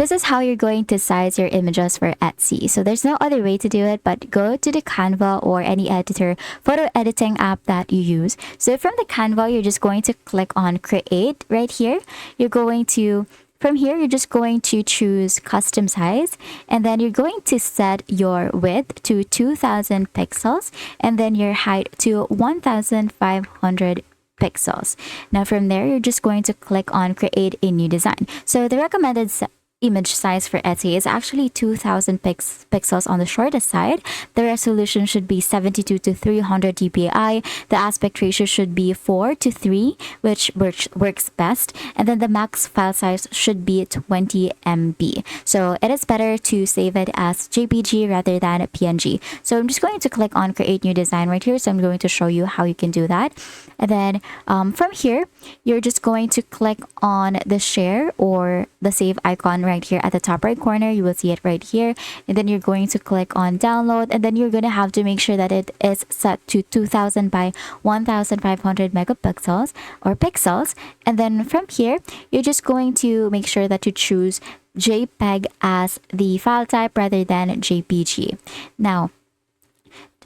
this is how you're going to size your images for Etsy. So there's no other way to do it, but go to the Canva or any editor, photo editing app that you use. So from the Canva, you're just going to click on create right here. From here, you're just going to choose custom size, and then you're going to set your width to 2000 pixels and then your height to 1500 pixels. Now from there, you're just going to click on create a new design. So the recommended image size for Etsy is actually 2000 pixels on the shortest side. The resolution should be 72 to 300 dpi. The aspect ratio should be 4 to 3, which works best. And then the max file size should be 20 MB. So it is better to save it as JPG rather than PNG. So I'm just going to click on create new design right here. So I'm going to show you how you can do that. And then from here, you're just going to click on the share or the save icon right here at the top right corner. You will see it right here, and then you're going to click on download, and then you're going to have to make sure that it is set to 2000 by 1500 megapixels or pixels. And then from here, you're just going to make sure that you choose JPEG as the file type rather than JPG. Now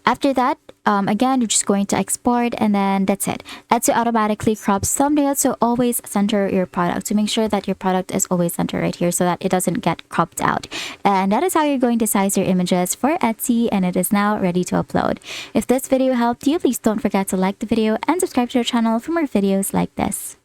after that, again, you're just going to export, and then that's it. Etsy automatically crops thumbnails, so always center your product to make sure that your product is always centered right here so that it doesn't get cropped out. And that is how you're going to size your images for Etsy, and it is now ready to upload. If this video helped you, please don't forget to like the video and subscribe to our channel for more videos like this.